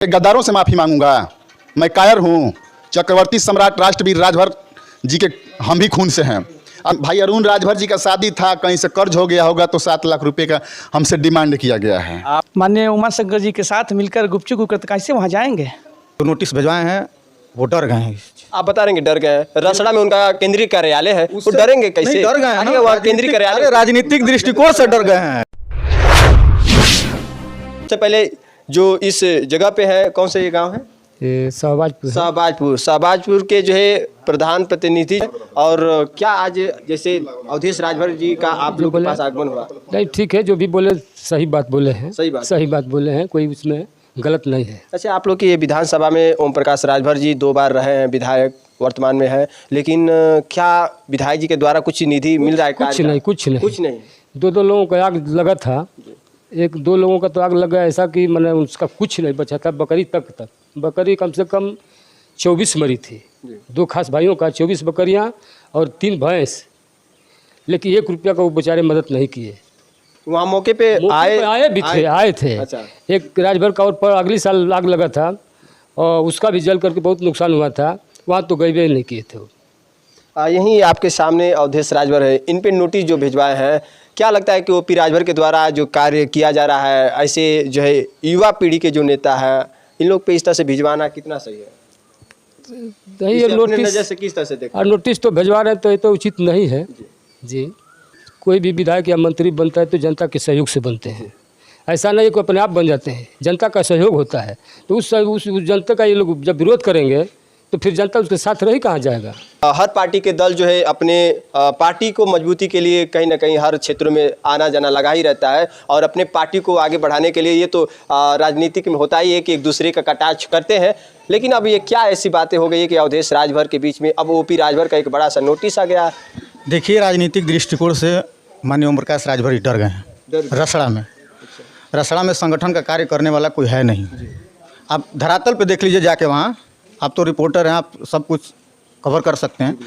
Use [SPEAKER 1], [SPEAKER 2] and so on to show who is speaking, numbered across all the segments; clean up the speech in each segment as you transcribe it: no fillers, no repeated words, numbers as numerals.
[SPEAKER 1] गद्दारों से माफ़ी मांगूंगा। मैं कायर हूँ। चक्रवर्ती सम्राट राष्ट्रवीर राजभर जी के हम भी खून से हैं। अब भाई अरुण राजभर जी का शादी था, कहीं से कर्ज हो गया होगा तो 7 लाख रुपए का हमसे डिमांड किया गया है।
[SPEAKER 2] आप माननीय उमा शंकर जी के साथ मिलकर गुपचुप होकर कैसे वहाँ जाएंगे?
[SPEAKER 3] तो नोटिस भिजवाए हैं, वो डर गए हैं।
[SPEAKER 4] आप बता रहे हैं डर गए हैं। रसड़ा में उनका केंद्रीय कार्यालय है, वो डरेंगे कैसे?
[SPEAKER 3] नहीं, डर गए हैं ना,
[SPEAKER 4] वहाँ केंद्रीय कार्यालय
[SPEAKER 3] राजनीतिक दृष्टिकोण से डर गए हैं।
[SPEAKER 4] सबसे पहले जो इस जगह पे है, कौन सा ये गांव है? शाहबाजपुर के जो है प्रधान प्रतिनिधि और क्या आज जैसे अवधेश राजभर जी का आप लोग के पास आगमन हुआ?
[SPEAKER 5] नहीं, ठीक है, जो भी बोले सही बात बोले हैं। सही बात बोले हैं, कोई उसमें गलत नहीं है।
[SPEAKER 4] अच्छा, आप लोग की ये विधानसभा में ओम प्रकाश राजभर जी 2 बार रहे हैं विधायक, वर्तमान में है, लेकिन क्या विधायक जी के द्वारा कुछ निधि मिल रहा है?
[SPEAKER 5] कुछ नहीं। 2 लोगों का आग लगा था, 1-2 लोगों का तो आग लगा ऐसा कि मैंने उसका कुछ नहीं बचा था। बकरी कम से कम 24 मरी थी। 2 खास भाइयों का 24 बकरियां और 3 भैंस, लेकिन 1 रुपया का वो बेचारे मदद नहीं किए।
[SPEAKER 4] वहाँ मौके पे
[SPEAKER 5] आए थे। अच्छा। एक राजभर का और पर अगली साल आग लगा था और उसका भी जल करके बहुत नुकसान हुआ था, वहाँ तो गए नहीं किए थे।
[SPEAKER 4] यहीं आपके सामने अवधेश राजभर है, इन पे नोटिस जो भिजवाए हैं, क्या लगता है कि ओपी राजभर के द्वारा जो कार्य किया जा रहा है, ऐसे जो है युवा पीढ़ी के जो नेता है, इन लोग पे इस तरह से भिजवाना कितना सही है?
[SPEAKER 5] नहीं,
[SPEAKER 4] नोटिस से किस तरह से देखते हैं?
[SPEAKER 5] नोटिस तो भिजवा रहे हैं तो ये तो उचित नहीं है जी। कोई भी विधायक या मंत्री बनता है तो जनता के सहयोग से बनते हैं, ऐसा नहीं कि अपने आप बन जाते हैं। जनता का सहयोग होता है, तो उस जनता का ये लोग जब विरोध करेंगे तो फिर जनता उसके साथ रही कहाँ जाएगा?
[SPEAKER 4] हर पार्टी के दल जो है अपने पार्टी को मजबूती के लिए कहीं ना कहीं हर क्षेत्रों में आना जाना लगा ही रहता है, और अपने पार्टी को आगे बढ़ाने के लिए ये तो राजनीतिक में होता ही है कि एक दूसरे का कटाक्ष करते हैं। लेकिन अब ये क्या ऐसी बातें हो गई है कि अवधेश राजभर के बीच में अब ओपी राजभर का एक बड़ा सा नोटिस आ गया?
[SPEAKER 3] देखिए, राजनीतिक दृष्टिकोण से माननीय ओम प्रकाश राजभर डर गए हैं। रसड़ा में संगठन का कार्य करने वाला कोई है नहीं। आप धरातल पे देख लीजिए जाके, वहाँ आप तो रिपोर्टर हैं, आप सब कुछ कवर कर सकते हैं।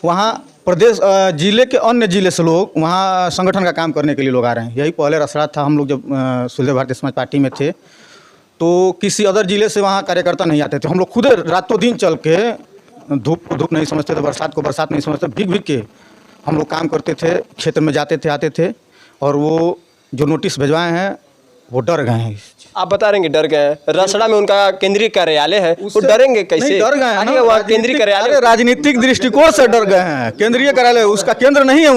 [SPEAKER 3] वहाँ प्रदेश जिले के अन्य जिले से लोग वहाँ संगठन का काम करने के लिए लोग आ रहे हैं। यही पहले रसड़ा था, हम लोग जब सुलझे भारतीय समाज पार्टी में थे तो किसी अदर जिले से वहाँ कार्यकर्ता नहीं आते थे। हम लोग खुद रातों दिन चल के, धूप को धूप नहीं समझते थे, बरसात को बरसात नहीं समझते, भीग के हम लोग काम करते थे, क्षेत्र में जाते थे, आते थे। और वो जो नोटिस भिजवाए हैं, वो डर गए हैं।
[SPEAKER 4] आप बता रहे हैं डर गए हैं। रसड़ा में उनका केंद्रीय कार्यालय है, वो डरेंगे कैसे?
[SPEAKER 3] डर गए हैं ना,
[SPEAKER 4] वहाँ केंद्रीय कार्यालय
[SPEAKER 3] राजनीतिक दृष्टिकोण से डर गए हैं। केंद्रीय कार्यालय उसका केंद्र नहीं है,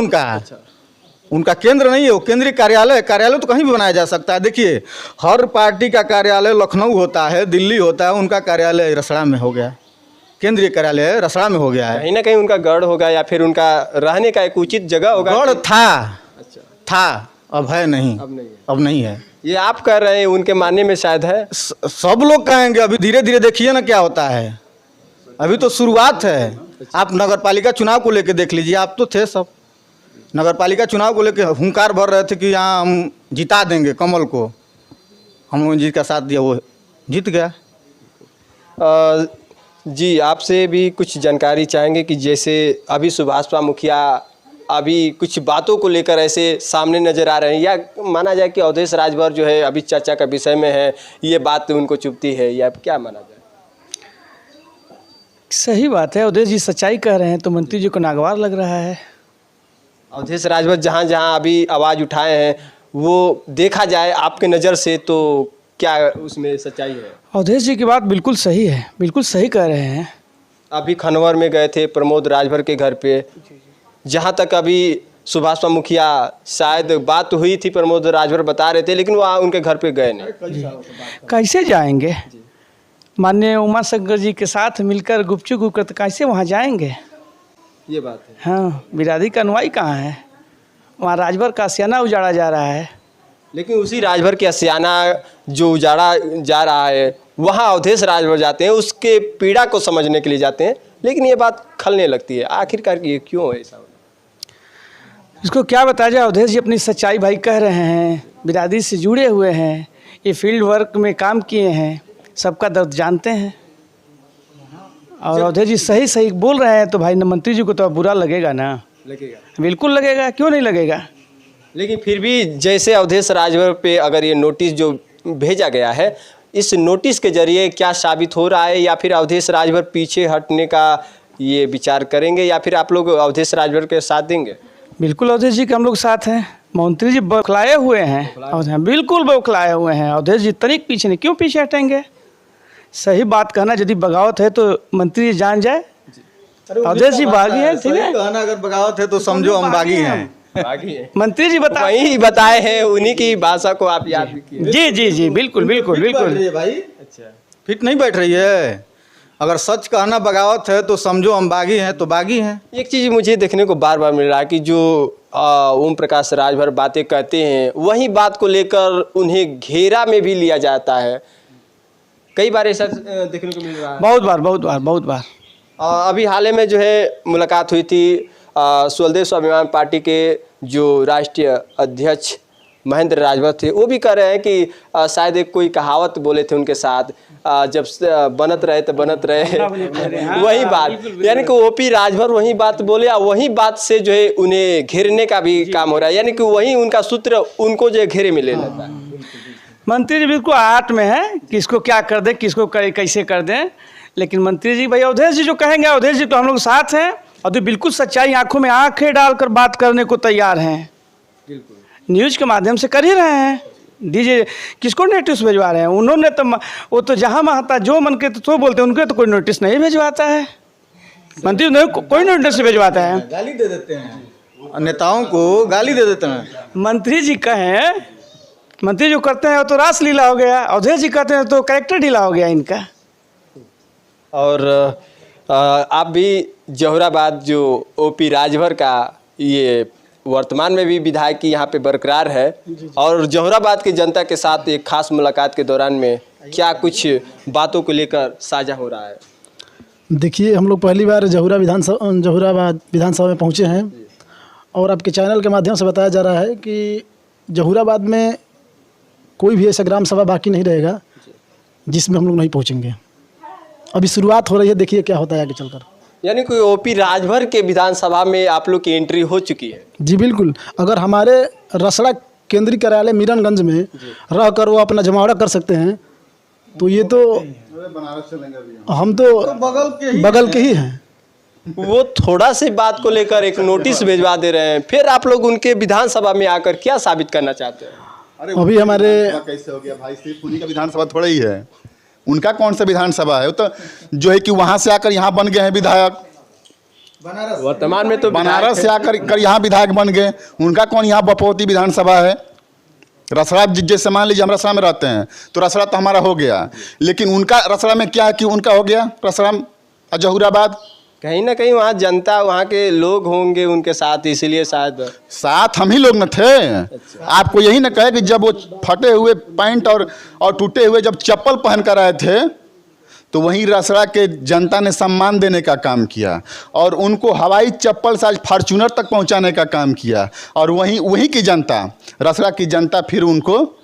[SPEAKER 3] उनका केंद्र नहीं है, वो केंद्रीय कार्यालय तो कहीं भी बनाया जा सकता है। देखिए, हर पार्टी का कार्यालय लखनऊ होता है, दिल्ली होता है, उनका कार्यालय रसड़ा में हो गया, केंद्रीय कार्यालय रसड़ा में हो गया है।
[SPEAKER 4] कहीं ना कहीं उनका गढ़ होगा या फिर उनका रहने का एक उचित जगह होगा।
[SPEAKER 3] गढ़ था, अब है नहीं, अब नहीं है।
[SPEAKER 4] ये आप कह रहे हैं, उनके मानने में शायद है।
[SPEAKER 3] सब लोग कहेंगे, अभी धीरे धीरे देखिए ना क्या होता है, अभी तो शुरुआत है। आप नगरपालिका चुनाव को लेके देख लीजिए, आप तो थे सब नगरपालिका चुनाव को लेके हुंकार भर रहे थे कि यहाँ हम जिता देंगे कमल को। हम लोगों ने जिसका साथ दिया वो जीत गया।
[SPEAKER 4] जी, आपसे भी कुछ जानकारी चाहेंगे कि जैसे अभी सुभाषपा मुखिया अभी कुछ बातों को लेकर ऐसे सामने नजर आ रहे हैं, या माना जाए कि अवधेश राजभर जो है अभी चर्चा का विषय में है, ये बात उनको चुभती है, या क्या माना जाए?
[SPEAKER 2] सही बात है, अवधेश जी सच्चाई कह रहे हैं तो मंत्री जी को नागवार लग रहा है।
[SPEAKER 4] अवधेश राजभर जहाँ जहाँ अभी आवाज़ उठाए हैं, वो देखा जाए आपके नज़र से तो क्या उसमें सच्चाई है?
[SPEAKER 2] अवधेश जी की बात बिल्कुल सही है, बिल्कुल सही कह रहे हैं।
[SPEAKER 4] अभी खनवर में गए थे प्रमोद राजभर के घर पे, जहाँ तक अभी सुभाषपा मुखिया शायद बात हुई थी, प्रमोद राजभर बता रहे थे, लेकिन वहाँ उनके घर पे गए नहीं।
[SPEAKER 2] कैसे जाएंगे? माननीय उमा शंकर जी के साथ मिलकर गुपचुप होकर कैसे वहाँ जाएंगे?
[SPEAKER 4] ये बात है।
[SPEAKER 2] हाँ, बिरादरी का अनुयायी कहाँ है? वहाँ राजभर का आशियाना उजाड़ा जा रहा है।
[SPEAKER 4] लेकिन उसी राजभर के आशियाना जो उजाड़ा जा रहा है, वहाँ अवधेश राजभर जाते हैं, उसके पीड़ा को समझने के लिए जाते हैं, लेकिन ये बात खलने लगती है। आखिरकार ये क्यों है ऐसा?
[SPEAKER 2] इसको क्या बताया जाए? अवधेश जी अपनी सच्चाई भाई कह रहे हैं, बिरादरी से जुड़े हुए हैं, ये फील्ड वर्क में काम किए हैं, सबका दर्द जानते हैं। और अवधेश जी सही बोल रहे हैं तो भाई मंत्री जी को तो बुरा लगेगा ना। लगेगा, बिल्कुल लगेगा, क्यों नहीं लगेगा।
[SPEAKER 4] लेकिन फिर भी जैसे अवधेश राजभर पे अगर ये नोटिस जो भेजा गया है, इस नोटिस के जरिए क्या साबित हो रहा है, या फिर अवधेश राजभर पीछे हटने का ये विचार करेंगे, या फिर आप लोग अवधेश राजभर के साथ देंगे?
[SPEAKER 2] बिल्कुल अवधेश जी के हम लोग साथ हैं। मंत्री जी बौखलाए हुए हैं, बिल्कुल बौखलाए हुए हैं। अवधेश जी तनिक पीछे नहीं, क्यों पीछे हटेंगे? सही बात कहना, यदि बगावत है तो मंत्री जी जान जाए। अवधेश जी बागी है, ठीक है।
[SPEAKER 3] अगर बगावत है तो समझो हम बागी हैं।
[SPEAKER 2] मंत्री जी बता
[SPEAKER 4] वही बताए हैं, उन्हीं की भाषा को आप याद भी किए।
[SPEAKER 2] जी जी जी, बिल्कुल बिल्कुल बिल्कुल।
[SPEAKER 3] भाई अच्छा फिट नहीं बैठ रही है। अगर सच कहना बगावत है तो समझो हम बागी हैं, तो बागी हैं।
[SPEAKER 4] एक चीज़ मुझे देखने को बार बार मिल रहा है कि जो ओम प्रकाश राजभर बातें कहते हैं, वही बात को लेकर उन्हें घेरा में भी लिया जाता है। कई बार ऐसा देखने को मिल रहा है।
[SPEAKER 2] बहुत बार।
[SPEAKER 4] अभी हाल ही में जो है मुलाकात हुई थी स्वदेश स्वाभिमान पार्टी के जो राष्ट्रीय अध्यक्ष महेंद्र राजभर थे, वो भी कह रहे हैं कि शायद एक कोई कहावत बोले थे उनके साथ, जब बनत रहे तो बनत रहे वही बात, यानी कि ओपी राजभर वही बात बोले और वही बात से जो है उन्हें घेरने का भी काम हो रहा है, यानी कि वही उनका सूत्र उनको जो है घेरे में ले लेता है।
[SPEAKER 2] मंत्री जी बिल्कुल आर्ट में है, किसको क्या कर दें, किसको कैसे कर दें। लेकिन मंत्री जी भाई अवधेश जी जो कहेंगे, अवधेश जी तो हम लोग साथ हैं और तो बिल्कुल सच्चाई आंखों में आंखें डालकर बात करने को तैयार हैं। न्यूज़ के माध्यम से कर ही रहे हैं। दीजिए, किसको नोटिस भिजवा रहे हैं? उन्होंने तो वो तो जहाँ महता जो मन के तो बोलते हैं, उनके तो कोई नोटिस नहीं भिजवाता है। मंत्री नहीं कोई नोटिस भिजवाता है।
[SPEAKER 3] गाली दे देते हैं, नेताओं को गाली दे देते हैं।
[SPEAKER 2] मंत्री जी कहें, मंत्री जो करते हैं वो तो रासलीला हो गया, अवधेश जी कहते हैं तो कैरेक्टर ढीला हो गया इनका।
[SPEAKER 4] और आप भी जहुराबाद जो ओपी राजभर का ये वर्तमान में भी विधायक की यहाँ पे बरकरार है, और जहुराबाद की जनता के साथ एक खास मुलाकात के दौरान में क्या कुछ बातों को लेकर साझा हो रहा है?
[SPEAKER 6] देखिए, हम लोग पहली बार जहुराबाद विधानसभा में पहुँचे हैं और आपके चैनल के माध्यम से बताया जा रहा है कि जहुराबाद में कोई भी ऐसा ग्राम सभा बाकी नहीं रहेगा जिसमें हम लोग नहीं पहुँचेंगे। अभी शुरुआत हो रही है, देखिए क्या होता है आगे चलकर।
[SPEAKER 4] यानी कि ओपी राजभर के विधानसभा में आप लोग की एंट्री हो चुकी है? जी
[SPEAKER 6] बिल्कुल। अगर हमारे रसड़ा केंद्रीय कार्यालय मीरनगंज में रहकर वो अपना जमावड़ा कर सकते हैं तो ये तो हम तो बगल के ही हैं।
[SPEAKER 4] वो थोड़ा सी बात को लेकर एक नोटिस भिजवा दे रहे हैं, फिर आप लोग उनके विधानसभा में आकर क्या साबित करना चाहते हैं?
[SPEAKER 6] अभी हमारे
[SPEAKER 1] कैसे हो गया भाई, सिर्फ उन्हीं का विधानसभा थोड़ा ही है, उनका कौन सा विधानसभा है? वो तो जो है कि वहाँ से आकर यहाँ बन गए हैं विधायक।
[SPEAKER 4] वर्तमान में तो
[SPEAKER 1] बनारस से आकर यहाँ विधायक बन गए, उनका कौन यहाँ बपौती विधानसभा है? रसड़ा जैसे मान लीजिए हम रसड़ा में रहते हैं तो रसड़ा तो हमारा हो गया, लेकिन उनका रसड़ा में क्या है कि उनका हो गया रसड़ा जहुराबाद।
[SPEAKER 4] कहीं ना कहीं वहाँ जनता, वहाँ के लोग होंगे उनके साथ, इसीलिए शायद
[SPEAKER 1] साथ हम ही लोग न थे। आपको यही न कहे कि जब वो फटे हुए पैंट और टूटे हुए जब चप्पल पहन कर आए थे तो वहीं रसड़ा के जनता ने सम्मान देने का काम किया और उनको हवाई चप्पल से आज फॉर्च्यूनर तक पहुंचाने का काम किया, और वहीं की जनता, रसड़ा की जनता फिर उनको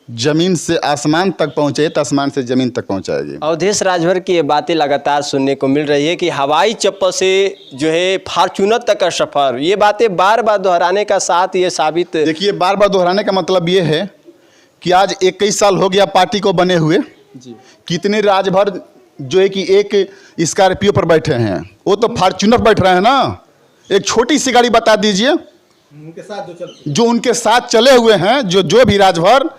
[SPEAKER 1] जमीन से आसमान तक पहुंचे तो आसमान से जमीन तक पहुंचाएगी।
[SPEAKER 4] अवधेश राजभर की ये बातें लगातार सुनने को मिल रही है कि हवाई चप्पल से जो है फॉर्च्यूनर तक का सफ़र, ये बातें बार बार दोहराने का साथ ये साबित,
[SPEAKER 1] देखिए बार बार दोहराने का मतलब ये है कि आज 21 साल हो गया पार्टी को बने हुए जी। कितने राजभर जो है कि एक स्कॉर्पियो पर बैठे हैं, वो तो फॉर्च्यूनर बैठ रहे हैं ना। एक छोटी सी गाड़ी बता दीजिए उनके साथ जो उनके साथ चले हुए हैं, जो भी राजभर,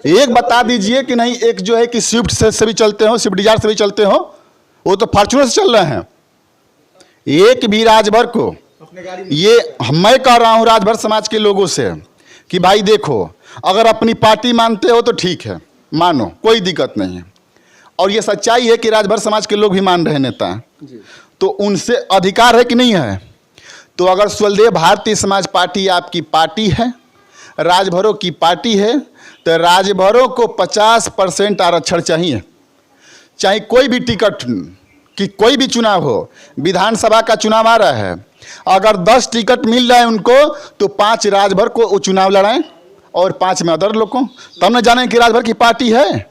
[SPEAKER 1] एक बता दीजिए कि नहीं एक जो है कि स्विफ्ट से भी चलते हो, स्विफ्ट डिजायर से भी चलते हो, वो तो फॉर्च्यूनर से चल रहे हैं। एक भी राजभर को, ये मैं कह रहा हूँ राजभर समाज के लोगों से कि भाई देखो, अगर अपनी पार्टी मानते हो तो ठीक है, मानो, कोई दिक्कत नहीं है, और ये सच्चाई है कि राजभर समाज के लोग भी मान रहे नेता, तो उनसे अधिकार है कि नहीं है? तो अगर स्वदेश भारतीय समाज पार्टी आपकी पार्टी है, राजभरों की पार्टी है, तो राजभरों को 50% आरक्षण चाहिए। चाहे कोई भी टिकट कि कोई भी चुनाव हो, विधानसभा का चुनाव आ रहा है, अगर 10 टिकट मिल रहा है उनको तो 5 राजभर को वो चुनाव लड़ाएं और 5 में अदर लोग को, तब न जाने कि राजभर की पार्टी है।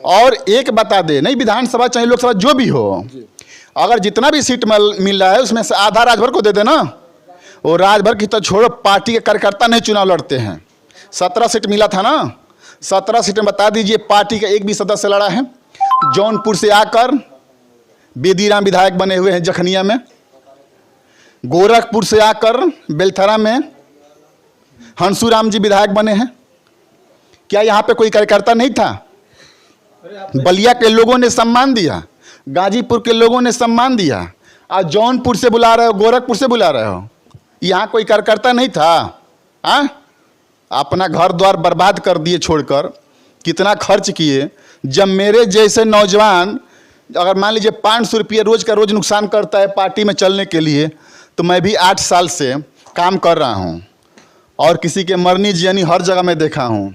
[SPEAKER 1] और एक बता दे, नहीं विधानसभा चाहे लोकसभा जो भी हो, अगर जितना भी सीट मिल रहा है उसमें से आधा राजभर को दे देना। वो राजभर की तो छोड़ो, पार्टी के कार्यकर्ता नहीं चुनाव लड़ते हैं। 17 सीट मिला था ना, 17 सीटें बता दीजिए। पार्टी का एक भी सदस्य लड़ा है। जौनपुर से आकर बेदीराम विधायक बने हुए हैं जखनिया में। गोरखपुर से आकर बेलथरा में हंसूराम जी विधायक बने हैं। क्या यहाँ पे कोई कार्यकर्ता नहीं था? बलिया के लोगों ने सम्मान दिया, गाजीपुर के लोगों ने सम्मान दिया। आज जौनपुर से बुला रहे हो, गोरखपुर से बुला रहे हो, यहाँ कोई कार्यकर्ता नहीं था? अपना घर द्वार बर्बाद कर दिए छोड़कर। कितना खर्च किए। जब मेरे जैसे नौजवान अगर मान लीजिए 500 रुपये रोज का रोज नुकसान करता है पार्टी में चलने के लिए, तो मैं भी 8 साल से काम कर रहा हूँ और किसी के मरनी जियानी हर जगह में देखा हूँ।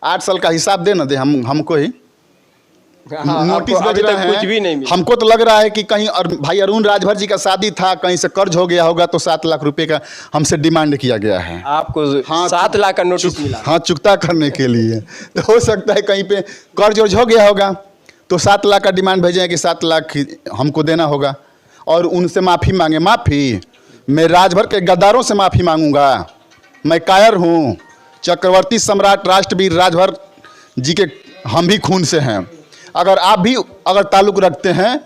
[SPEAKER 1] 8 साल का हिसाब दे ना दे हमको ही नोटिस
[SPEAKER 4] अभी
[SPEAKER 1] भेज
[SPEAKER 4] तक
[SPEAKER 1] रहे
[SPEAKER 4] कुछ भी नहीं
[SPEAKER 1] हैं।
[SPEAKER 4] मिला।
[SPEAKER 1] हमको तो लग रहा है कि कहीं और भाई अरुण राजभर जी का शादी था, कहीं से कर्ज हो गया होगा, तो 7 लाख रुपए का हमसे डिमांड किया गया है।
[SPEAKER 4] आपको
[SPEAKER 1] हाँ,
[SPEAKER 4] 7 लाख का नोटिस मिला।
[SPEAKER 1] हाँ, चुकता करने के लिए। तो हो सकता है कहीं पे कर्ज वर्ज हो गया होगा, तो 7 लाख का डिमांड भेजे कि 7 लाख हमको देना होगा और उनसे माफ़ी मांगे। माफ़ी? मैं राजभर के गद्दारों से माफ़ी मांगूंगा? मैं कायर हूँ। चक्रवर्ती सम्राट राष्ट्रवीर राजभर जी के हम भी खून से हैं। अगर आप भी अगर ताल्लुक़ रखते हैं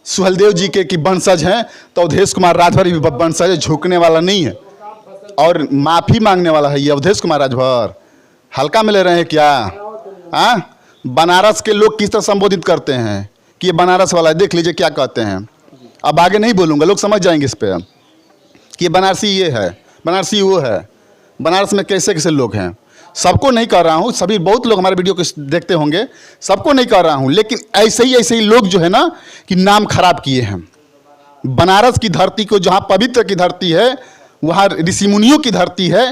[SPEAKER 1] सुहलदेव जी के की वंशज हैं, तो अवधेश कुमार राजभर भी वंशज है, झुकने वाला नहीं है और माफ़ी मांगने वाला है ये अवधेश कुमार राजभर। हल्का में ले रहे हैं क्या? बनारस के लोग किस तरह संबोधित करते हैं कि ये बनारस वाला है, देख लीजिए क्या कहते हैं। अब आगे नहीं बोलूँगा, लोग समझ जाएंगे इस पर कि बनारसी ये है, बनारसी वो है। बनारस में कैसे कैसे लोग हैं। सबको नहीं कर रहा हूँ, सभी बहुत लोग हमारे वीडियो को देखते होंगे, सबको नहीं कर रहा हूँ, लेकिन ऐसे ही लोग जो है ना कि नाम खराब किए हैं। बनारस की धरती को, जहाँ पवित्र की धरती है, वहाँ ऋषि मुनियों की धरती है,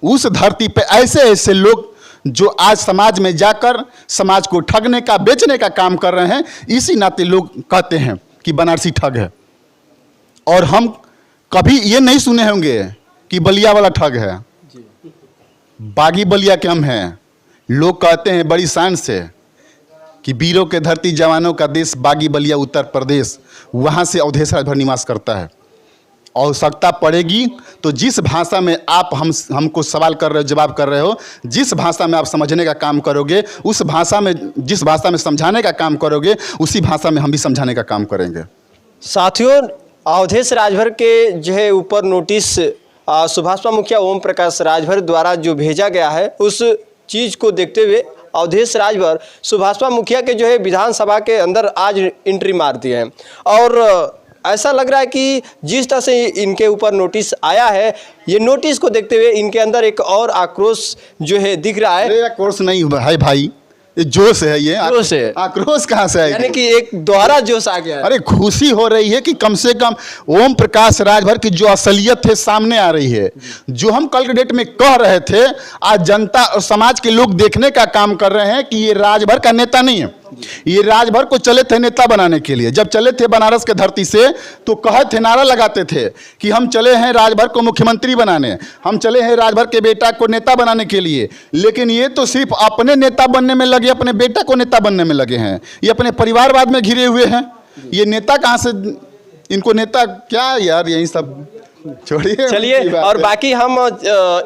[SPEAKER 1] उस धरती पे ऐसे ऐसे लोग जो आज समाज में जाकर समाज को ठगने का, बेचने का काम कर रहे हैं, इसी नाते लोग कहते हैं कि बनारसी ठग है। और हम कभी ये नहीं सुने होंगे कि बलिया वाला ठग है। बागी बलिया के हम हैं। लोग कहते हैं बड़ी शान से कि वीरों के धरती जवानों का देश बागी बलिया उत्तर प्रदेश, वहाँ से अवधेश राजभर निवास करता है। आवश्यकता पड़ेगी तो जिस भाषा में आप हमको सवाल कर रहे हो, जवाब कर रहे हो, जिस भाषा में आप समझने का काम करोगे, उस भाषा में जिस भाषा में समझाने का काम करोगे, उसी भाषा में हम भी समझाने का काम करेंगे।
[SPEAKER 4] साथियों, अवधेश राजभर के जो है ऊपर नोटिस सुभाषपा मुखिया ओम प्रकाश राजभर द्वारा जो भेजा गया है, उस चीज़ को देखते हुए अवधेश राजभर सुभाषपा मुखिया के जो है विधानसभा के अंदर आज एंट्री मार दिए हैं। और ऐसा लग रहा है कि जिस तरह से इनके ऊपर नोटिस आया है, ये नोटिस को देखते हुए इनके अंदर एक और आक्रोश जो है दिख रहा है।
[SPEAKER 1] अरे आक्रोश नहीं है भाई, ये जोश है। ये
[SPEAKER 4] जोश है।
[SPEAKER 1] आक्रोश कहाँ से है?
[SPEAKER 4] यानी कि एक दोहरा जोश आ गया है।
[SPEAKER 1] अरे खुशी हो रही है कि कम से कम ओम प्रकाश राजभर की जो असलियत है सामने आ रही है। जो हम कल के डेट में कह रहे थे, आज जनता और समाज के लोग देखने का काम कर रहे हैं कि ये राजभर का नेता नहीं है। ये राजभर को चले थे नेता बनाने के लिए। जब चले थे बनारस के धरती से, तो कहे थे, नारा लगाते थे कि हम चले हैं राजभर को मुख्यमंत्री बनाने, हम चले हैं राजभर के बेटा को नेता बनाने के लिए। लेकिन ये तो सिर्फ अपने नेता बनने में लगे, अपने बेटा को नेता बनने में लगे हैं। ये अपने परिवारवाद में घिरे हुए हैं। ये नेता कहाँ से, इनको नेता क्या यार, यही सब छोड़िए।
[SPEAKER 4] चलिए, और बाकी हम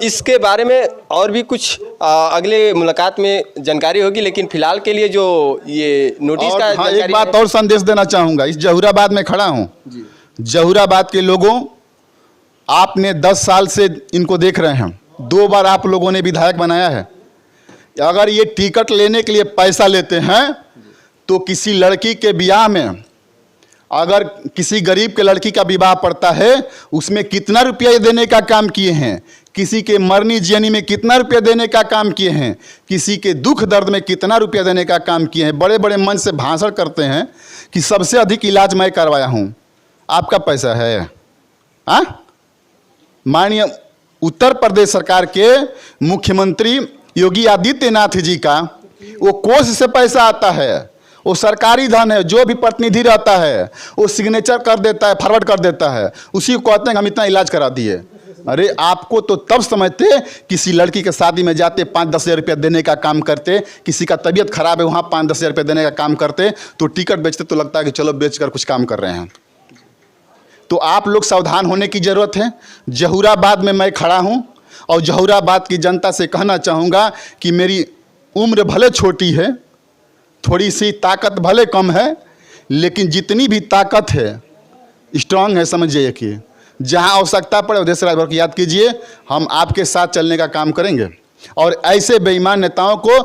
[SPEAKER 4] इसके बारे में और भी कुछ अगले मुलाकात में जानकारी होगी, लेकिन फिलहाल के लिए जो ये नोटिस का
[SPEAKER 1] हाँ, एक बात और संदेश देना चाहूँगा। इस जहूराबाद में खड़ा हूँ। जहूराबाद के लोगों, आपने 10 साल से इनको देख रहे हैं, 2 बार आप लोगों ने विधायक बनाया है। अगर ये टिकट लेने के लिए पैसा लेते हैं, तो किसी लड़की के ब्याह में, अगर किसी गरीब के लड़की का विवाह पड़ता है, उसमें कितना रुपया देने का काम किए हैं, किसी के मरनी जियनी में कितना रुपया देने का काम किए हैं, किसी के दुख दर्द में कितना रुपया देने का काम किए हैं। बड़े बड़े मंच से भाषण करते हैं कि सबसे अधिक इलाज मैं करवाया हूँ। आपका पैसा है? माननीय उत्तर प्रदेश सरकार के मुख्यमंत्री योगी आदित्यनाथ जी का वो कोष से पैसा आता है, वो सरकारी धन है। जो भी प्रतिनिधि रहता है वो सिग्नेचर कर देता है, फॉरवर्ड कर देता है, उसी को कहते हैं हम इतना इलाज करा दिए। अरे आपको तो तब समझते किसी लड़की के शादी में जाते 5-10 हज़ार रुपया देने का काम करते, किसी का तबीयत खराब है वहाँ 5-10 हज़ार रुपया देने का काम करते, तो टिकट बेचते तो लगता है कि चलो बेचकर कुछ काम कर रहे हैं। तो आप लोग सावधान होने की ज़रूरत है। जहूराबाद में मैं खड़ा हूँ और जहूराबाद की जनता से कहना चाहूँगा कि मेरी उम्र भले छोटी है, थोड़ी सी ताकत भले कम है, लेकिन जितनी भी ताकत है स्ट्रांग है, समझिए कि जहाँ आवश्यकता पड़े अवधेश राजभर को याद कीजिए, हम आपके साथ चलने का काम करेंगे और ऐसे बेईमान नेताओं को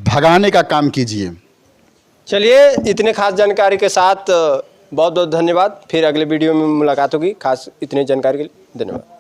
[SPEAKER 1] भगाने का काम कीजिए।
[SPEAKER 4] चलिए, इतने खास जानकारी के साथ बहुत बहुत धन्यवाद। फिर अगले वीडियो में मुलाकात होगी। खास इतने जानकारी के लिए धन्यवाद।